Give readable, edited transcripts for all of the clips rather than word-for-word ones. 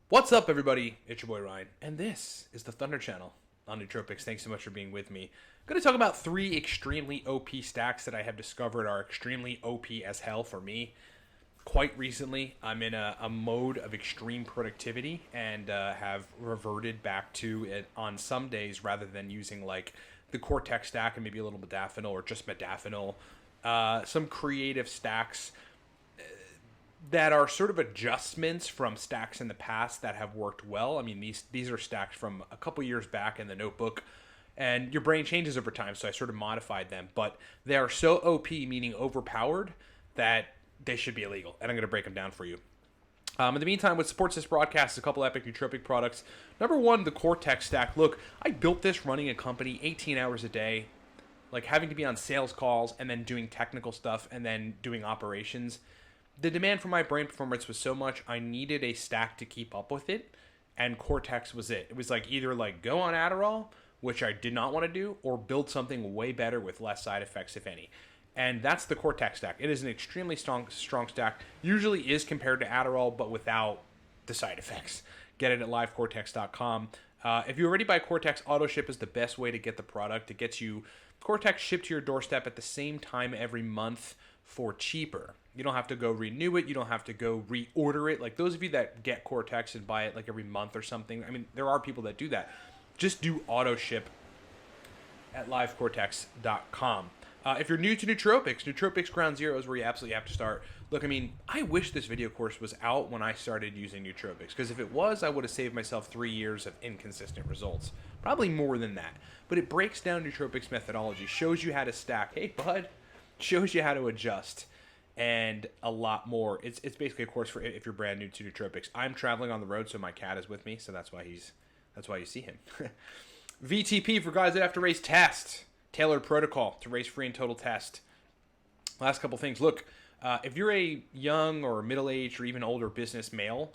What's up, everybody? It's your boy Ryan, and this is the Thunder Channel on Nootropics. Thanks so much for being with me. I'm going to talk about 3 extremely OP stacks that I have discovered are extremely OP as hell for me. Quite recently, I'm in a mode of extreme productivity and have reverted back to it on some days rather than using like the Cortex stack and maybe a little modafinil or just modafinil. Some creative stacks that are sort of adjustments from stacks in the past that have worked well. I mean, these are stacks from a couple years back in the notebook, and your brain changes over time, so I sort of modified them. But they are so OP, meaning overpowered, that they should be illegal, and I'm going to break them down for you. In the meantime, what supports this broadcast is a couple epic nootropic products. Number one, the Cortex stack. Look, I built this running a company 18 hours a day, like having to be on sales calls and then doing technical stuff and then doing operations. The demand for my brain performance was so much, I needed a stack to keep up with it, and Cortex was it. It was like either like go on Adderall, which I did not want to do, or build something way better with less side effects, if any. And that's the Cortex stack. It is an extremely strong stack. Usually is compared to Adderall, but without the side effects. Get it at livecortex.com. If you already buy Cortex, auto ship is the best way to get the product. It gets you Cortex shipped to your doorstep at the same time every month for cheaper. You don't have to go renew it. You don't have to go reorder it. Like those of you that get Cortex and buy it like every month or something. I mean, there are people that do that. Just do auto ship at livecortex.com. If you're new to Nootropics, Nootropics Ground Zero is where you absolutely have to start. Look, I mean, I wish this video course was out when I started using Nootropics, because if it was, I would have saved myself 3 years of inconsistent results. Probably more than that. But it breaks down Nootropics methodology, shows you how to stack. Hey, bud. Shows you how to adjust, and a lot more. It's basically a course for if you're brand new to Nootropics. I'm traveling on the road, so my cat is with me, so that's why you see him. VTP for guys that have to race test. Tailored protocol to race free and total test. Last couple things. Look, if you're a young or middle-aged or even older business male,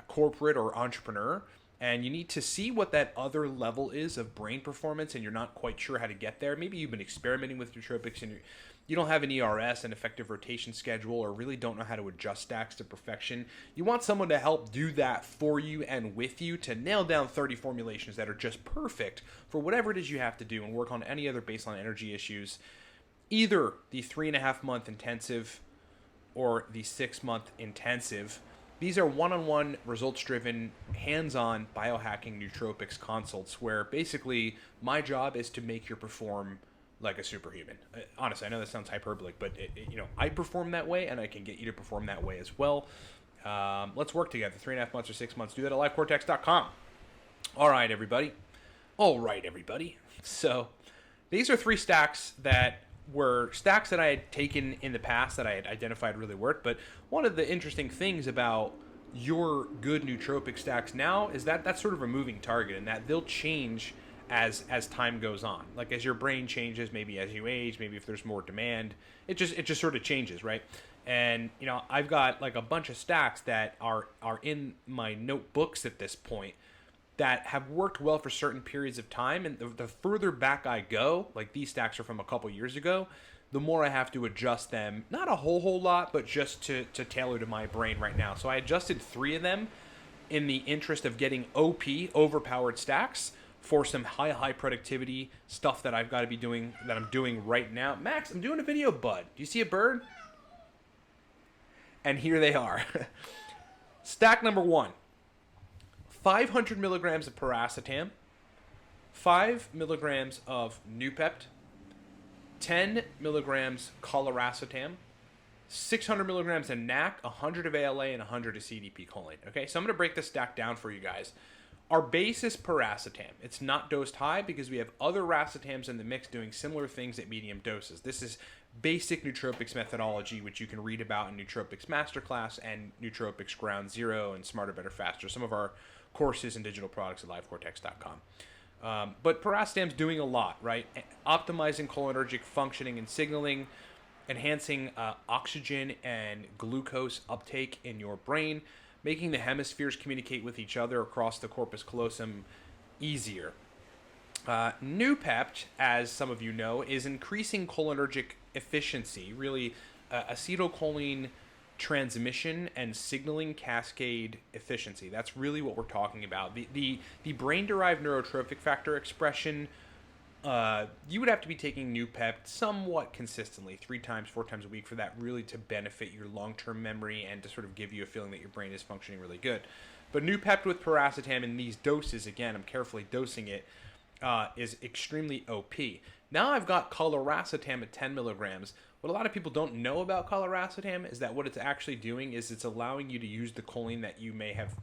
corporate or entrepreneur, and you need to see what that other level is of brain performance and you're not quite sure how to get there, maybe you've been experimenting with nootropics and you don't have an ERS, an effective rotation schedule, or really don't know how to adjust stacks to perfection. You want someone to help do that for you and with you to nail down 30 formulations that are just perfect for whatever it is you have to do and work on any other baseline energy issues. Either the 3.5-month intensive or the 6-month intensive. These are one-on-one, results-driven, hands-on biohacking nootropics consults where basically my job is to make you perform like a superhuman. Honestly, I know that sounds hyperbolic, but I perform that way, and I can get you to perform that way as well. Let's work together. 3.5 months or 6 months. Do that at livecortex.com. All right, everybody. So these are 3 stacks that were stacks that I had taken in the past that I had identified really worked. But one of the interesting things about your good nootropic stacks now is that that's sort of a moving target, and that they'll change as time goes on. Like as your brain changes, maybe as you age, maybe if there's more demand, it just sort of changes, right? And I've got like a bunch of stacks that are in my notebooks at this point that have worked well for certain periods of time, and the further back I go, like these stacks are from a couple years ago, the more I have to adjust them. Not a whole lot, but just to tailor to my brain right now. So I adjusted 3 of them in the interest of getting OP, overpowered stacks, for some high productivity stuff that I've got to be doing, that I'm doing right now. Max, I'm doing a video, bud. Do you see a bird? And here they are. Stack number 1. 500 milligrams of paracetam, 5 milligrams of Noopept, 10 milligrams coliracetam, 600 milligrams of NAC, 100 of ALA, and 100 of CDP choline. Okay, so I'm going to break this stack down for you guys. Our base is paracetam. It's not dosed high because we have other racetams in the mix doing similar things at medium doses. This is basic nootropics methodology, which you can read about in Nootropics Masterclass and Nootropics Ground Zero and Smarter, Better, Faster, some of our courses and digital products at livecortex.com. But paracetam's doing a lot, right? Optimizing cholinergic functioning and signaling, enhancing oxygen and glucose uptake in your brain, making the hemispheres communicate with each other across the corpus callosum easier. Noopept, as some of you know, is increasing cholinergic efficiency, really acetylcholine transmission and signaling cascade efficiency. That's really what we're talking about. The brain-derived neurotrophic factor expression, you would have to be taking Noopep somewhat consistently, 3 times, 4 times a week, for that really to benefit your long-term memory and to sort of give you a feeling that your brain is functioning really good. But Noopept with piracetam in these doses, again, I'm carefully dosing it, is extremely OP. Now I've got coliracetam at 10 milligrams. What a lot of people don't know about coliracetam is that what it's actually doing is it's allowing you to use the choline that you may have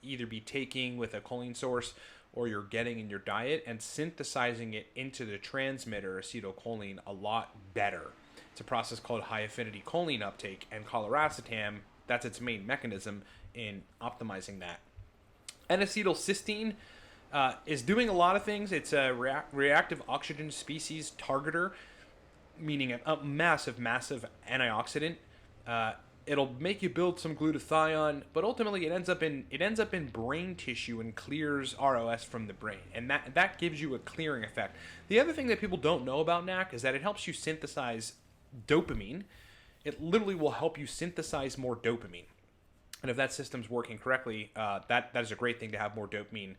either be taking with a choline source or you're getting in your diet and synthesizing it into the transmitter acetylcholine a lot better. It's a process called high affinity choline uptake, and coliracetam, that's its main mechanism in optimizing that. N-acetylcysteine is doing a lot of things. It's a reactive oxygen species targeter, meaning a massive antioxidant. It'll make you build some glutathione, but ultimately it ends up in brain tissue and clears ROS from the brain, and that gives you a clearing effect. The other thing that people don't know about NAC is that it helps you synthesize dopamine. It literally will help you synthesize more dopamine, and if that system's working correctly, that is a great thing to have more dopamine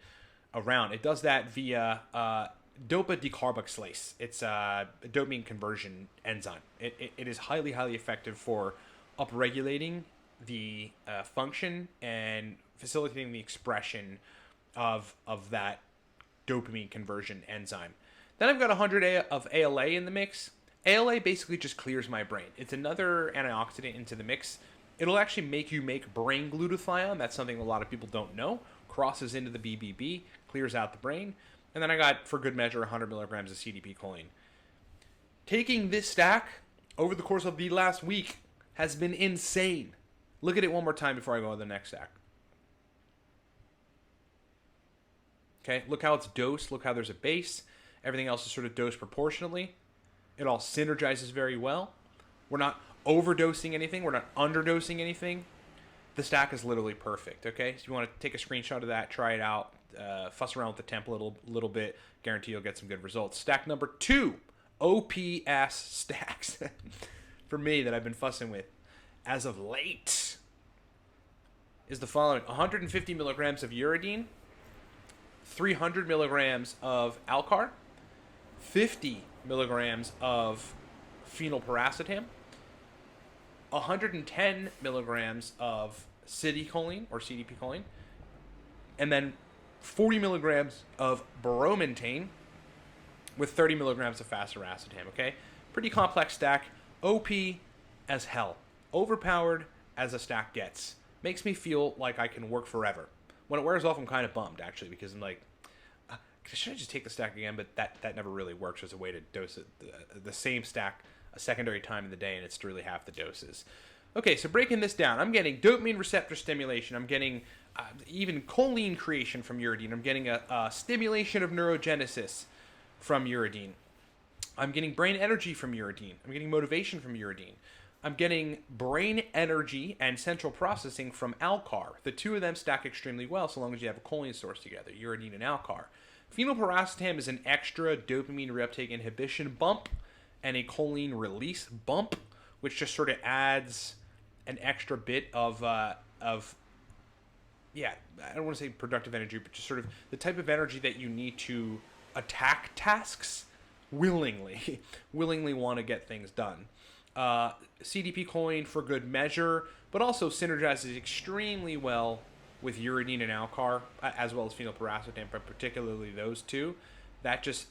around. It does that via dopa decarboxylase. It's a dopamine conversion enzyme. It is highly effective for upregulating the function and facilitating the expression of that dopamine conversion enzyme. Then I've got 100 of ALA in the mix. ALA basically just clears my brain. It's another antioxidant into the mix. It'll actually make you make brain glutathione. That's something a lot of people don't know. Crosses into the BBB, clears out the brain. And then I got, for good measure, 100 milligrams of CDP choline. Taking this stack over the course of the last week has been insane. Look at it one more time before I go to the next stack. Okay, look how it's dosed. Look how there's a base. Everything else is sort of dosed proportionally. It all synergizes very well. We're not overdosing anything. We're not underdosing anything. The stack is literally perfect, okay? So you want to take a screenshot of that, try it out, fuss around with the template a little bit. Guarantee you'll get some good results. Stack number 2, OPS stacks for me that I've been fussing with as of late is the following: 150 milligrams of uridine, 300 milligrams of Alcar, 50 milligrams of phenylpiracetam, 110 milligrams of citicholine or CDP choline, and then 40 milligrams of bromantane with 30 milligrams of fasiracetam, okay? Pretty complex stack. OP as hell. Overpowered as a stack gets. Makes me feel like I can work forever. When it wears off, I'm kind of bummed, actually, because I'm like, should I just take the stack again? But that never really works as a way to dose it. The same stack a secondary time in the day, and it's really half the doses. Okay, so breaking this down, I'm getting dopamine receptor stimulation. I'm getting even choline creation from uridine. I'm getting a stimulation of neurogenesis from uridine. I'm getting brain energy from uridine. I'm getting motivation from uridine. I'm getting brain energy and central processing from Alcar. The two of them stack extremely well so long as you have a choline source together, uridine and Alcar. Phenylpiracetam is an extra dopamine reuptake inhibition bump and a choline release bump, which just sort of adds an extra bit of I don't want to say productive energy, but just sort of the type of energy that you need to attack tasks willingly want to get things done. CDP choline for good measure, but also synergizes extremely well with uridine and Alcar, as well as phenylpiracetam, but particularly those two. That just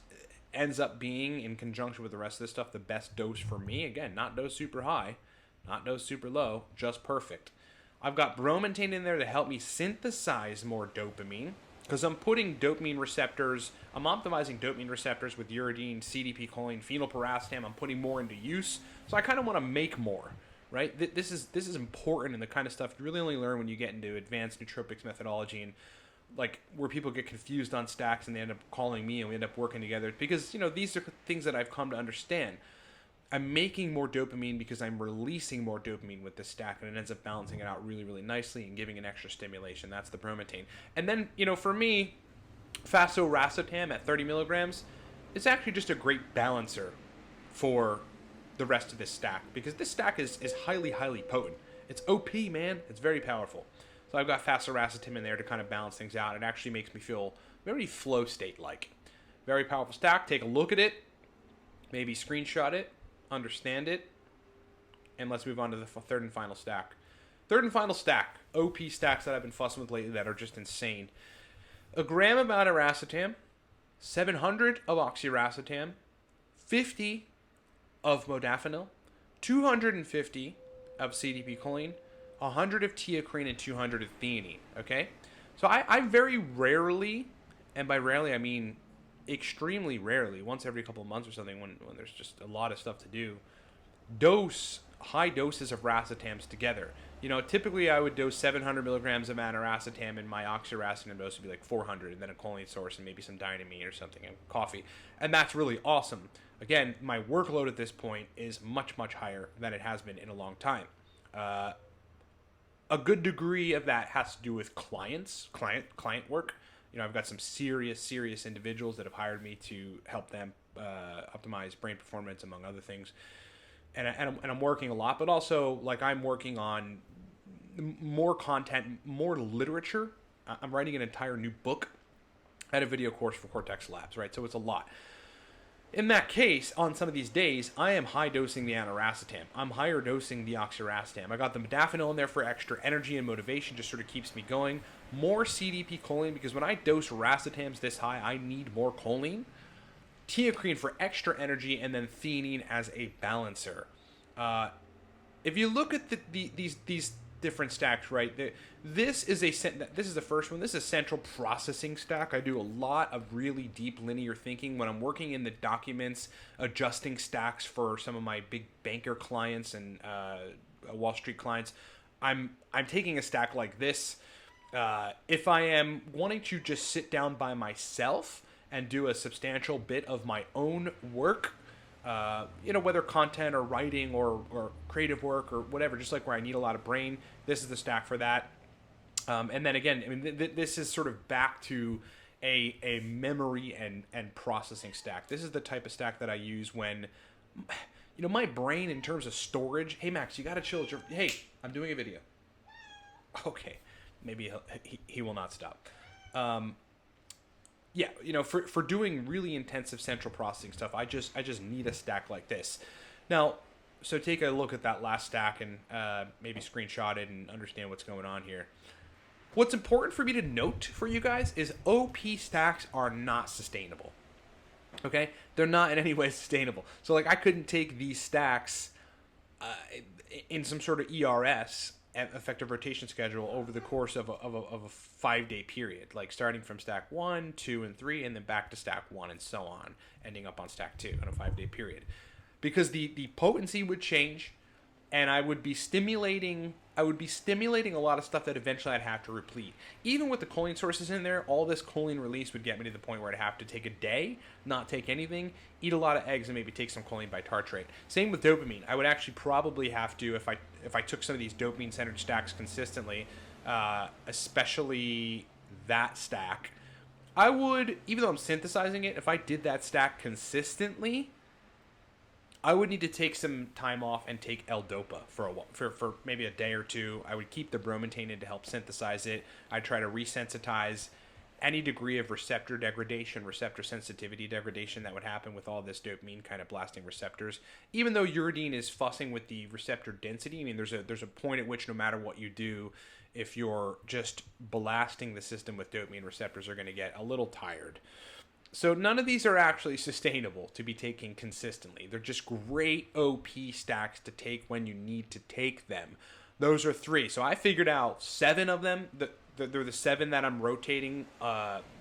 ends up being, in conjunction with the rest of this stuff, the best dose for me. Again, not dose super high, not dose super low, just perfect. I've got bromantane in there to help me synthesize more dopamine, because I'm putting dopamine receptors, I'm optimizing dopamine receptors with uridine, CDP choline, phenylpiracetam. I'm putting more into use, so I kind of want to make more, right? This is important, and the kind of stuff you really only learn when you get into advanced nootropics methodology, and like where people get confused on stacks and they end up calling me and we end up working together, because these are things that I've come to understand. I'm making more dopamine because I'm releasing more dopamine with this stack, and it ends up balancing it out really nicely and giving an extra stimulation. That's the bromantane. And then, for me, fasiracetam at 30 milligrams, it's actually just a great balancer for the rest of this stack, because this stack is highly potent. It's OP, man. It's very powerful. So I've got Facilracetam in there to kind of balance things out. It actually makes me feel very flow state-like. Very powerful stack. Take a look at it. Maybe screenshot it. Understand it. And let's move on to the third and final stack. Third and final stack. OP stacks that I've been fussing with lately that are just insane. A gram of Iracetam, 700 of oxiracetam, 50 of modafinil, 250 of CDP choline, 100 of teocrine, and 200 of theanine. Okay? So I very rarely, and by rarely I mean extremely rarely, once every couple of months or something when there's just a lot of stuff to do, dose high doses of racetams together. You know, typically I would dose 700 milligrams of aniracetam, and my oxiracetam dose would be like 400, and then a choline source and maybe some dynamine or something and coffee. And that's really awesome. Again, my workload at this point is much, much higher than it has been in a long time. A good degree of that has to do with client work. You know, I've got some serious individuals that have hired me to help them optimize brain performance, among other things. And I'm working a lot, but also, like, I'm working on more content, more literature. I'm writing an entire new book. I had a video course for Cortex Labs, right? So it's a lot. In that case, on some of these days, I am high dosing the aniracetam. I'm higher dosing the oxiracetam. I got the modafinil in there for extra energy and motivation, just sort of keeps me going. More CDP choline, because when I dose racetams this high, I need more choline. Teocrine for extra energy, and then theanine as a balancer. If you look at these different stacks, right? This is the first one. This is a central processing stack. I do a lot of really deep linear thinking when I'm working in the documents, adjusting stacks for some of my big banker clients and Wall Street clients. I'm taking a stack like this. If I am wanting to just sit down by myself and do a substantial bit of my own work, you know, whether content or writing or creative work or whatever, just like where I need a lot of brain, this is the stack for that. And then again, I mean, this is sort of back to a memory and processing stack. This is the type of stack that I use when, you know, my brain in terms of storage. Hey, Max, you got to chill. Hey, I'm doing a video. Okay, maybe he will not stop. Yeah, you know, for doing really intensive central processing stuff, I just need a stack like this. Now, so take a look at that last stack and maybe screenshot it and understand what's going on here. What's important for me to note for you guys is OP stacks are not sustainable. Okay? They're not in any way sustainable. So, like, I couldn't take these stacks in some sort of ERS, effective rotation schedule, over the course of a 5-day period, like starting from stack 1, 2, and 3, and then back to stack 1, and so on, ending up on stack 2 in a 5-day period, because the potency would change, and I would be stimulating a lot of stuff that eventually I'd have to replete. Even with the choline sources in there, all this choline release would get me to the point where I'd have to take a day, not take anything, eat a lot of eggs, and maybe take some choline by tartrate. Same with dopamine. I would actually probably have to, if I took some of these dopamine-centered stacks consistently, especially that stack, I would, even though I'm synthesizing it, if I did that stack consistently, I would need to take some time off and take L-Dopa for a while, for maybe a day or two. I would keep the bromontane in to help synthesize it. I'd try to resensitize any degree of receptor degradation, receptor sensitivity degradation that would happen with all this dopamine kind of blasting receptors. Even though uridine is fussing with the receptor density, I mean, there's a point at which no matter what you do, if you're just blasting the system with dopamine, receptors are going to get a little tired. So none of these are actually sustainable to be taken consistently. They're just great OP stacks to take when you need to take them. Those are 3. So I figured out 7 of them. They're the 7 that I'm rotating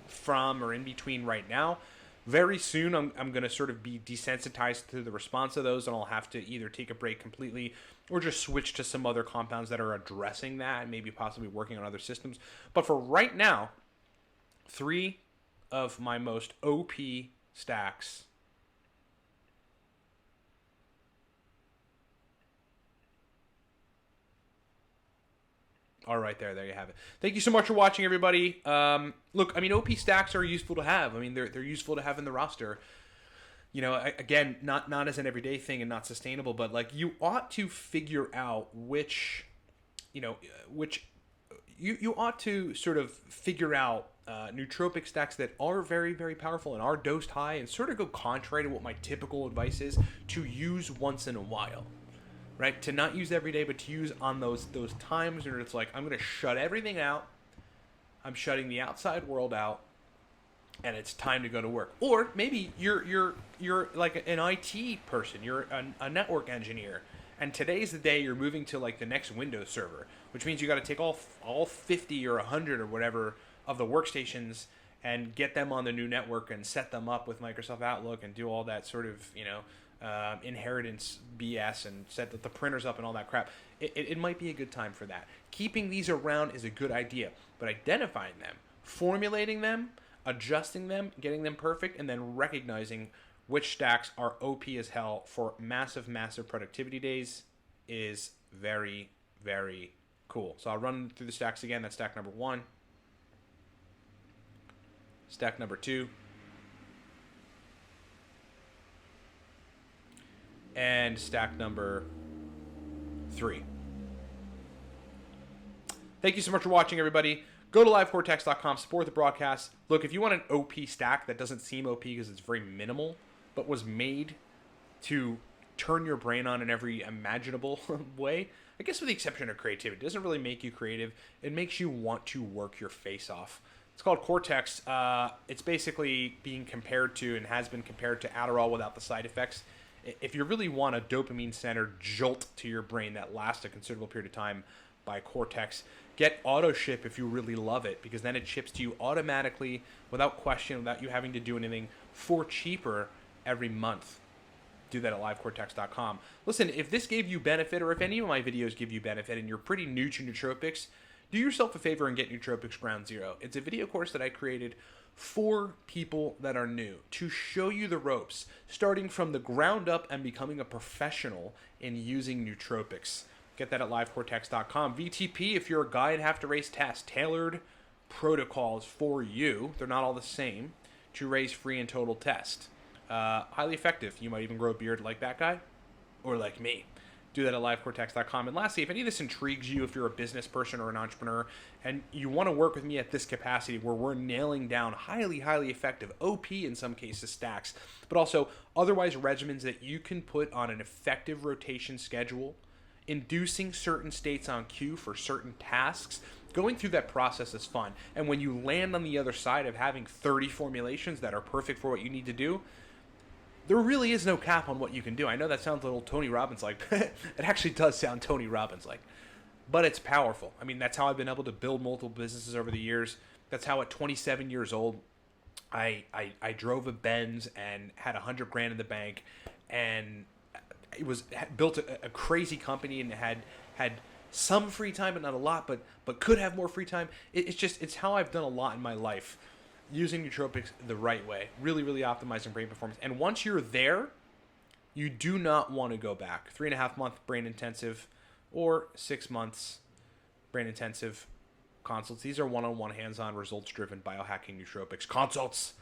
from or in between right now. Very soon I'm going to sort of be desensitized to the response of those, and I'll have to either take a break completely or just switch to some other compounds that are addressing that and maybe possibly working on other systems. But for right now, 3 of my most OP stacks. All right, there you have it. Thank you so much for watching, everybody. Look, I mean, OP stacks are useful to have. I mean, they're useful to have in the roster. You know, again, not as an everyday thing and not sustainable, but like, you ought to figure out which which you ought to sort of figure out nootropic stacks that are very, very powerful and are dosed high, and sort of go contrary to what my typical advice is to use once in a while, right? To not use every day, but to use on those times where it's like, I'm going to shut everything out. I'm shutting the outside world out, and it's time to go to work. Or maybe you're like an IT person, you're a network engineer, and today's the day you're moving to like the next Windows server, which means you got to take all 50 or 100 or whatever of the workstations and get them on the new network and set them up with Microsoft Outlook and do all that sort of inheritance BS and set the printers up and all that crap. It might be a good time for that. Keeping these around is a good idea, but identifying them, formulating them, adjusting them, getting them perfect, and then recognizing which stacks are OP as hell for massive, massive productivity days is very, very cool. So I'll run through the stacks again. That's stack number 1, stack number 2, and stack number 3. Thank you so much for watching, everybody. Go to livecortex.com, support the broadcast. Look, if you want an OP stack that doesn't seem OP because it's very minimal, but was made to turn your brain on in every imaginable way, I guess with the exception of creativity, it doesn't really make you creative. It makes you want to work your face off. It's called Cortex. It's basically being compared to, and has been compared to, Adderall without the side effects. If you really want a dopamine-centered jolt to your brain that lasts a considerable period of time, by Cortex. Get auto ship if you really love it, because then it ships to you automatically without question, without you having to do anything, for cheaper every month. Do that at livecortex.com. Listen, if this gave you benefit, or if any of my videos give you benefit and you're pretty new to nootropics, do yourself a favor and get Nootropics Ground Zero. It's a video course that I created for people that are new, to show you the ropes, starting from the ground up and becoming a professional in using nootropics. Get that at livecortex.com. VTP, if you're a guy and have to raise tests, tailored protocols for you. They're not all the same, to raise free and total test. Highly effective. You might even grow a beard like that guy, or like me. Do that at livecortex.com. And lastly, if any of this intrigues you, if you're a business person or an entrepreneur, and you want to work with me at this capacity where we're nailing down highly, highly effective, OP in some cases, stacks, but also otherwise regimens that you can put on an effective rotation schedule, inducing certain states on cue for certain tasks, going through that process is fun. And when you land on the other side of having 30 formulations that are perfect for what you need to do, there really is no cap on what you can do. I know that sounds a little Tony Robbins-like. It actually does sound Tony Robbins-like. But it's powerful. I mean, that's how I've been able to build multiple businesses over the years. That's how at 27 years old, I drove a Benz and had $100,000 in the bank, and it was built a crazy company and had some free time, but not a lot, but could have more free time. It's how I've done a lot in my life, using nootropics the right way, really, really optimizing brain performance. And once you're there, you do not want to go back. 3.5-month brain intensive or 6 months brain intensive consults. These are one-on-one, hands-on, results-driven biohacking nootropics consults.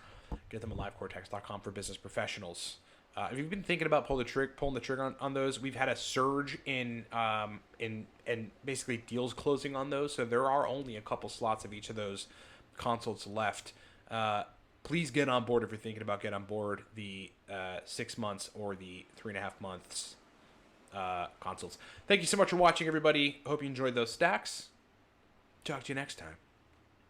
Get them at livecortex.com for business professionals. If you've been thinking about pulling the trigger on those, we've had a surge in basically deals closing on those. So there are only a couple slots of each of those consults left. Please get on board if you're thinking about getting on board the 6 months or the 3.5 months consults. Thank you so much for watching, everybody. Hope you enjoyed those stacks. Talk to you next time.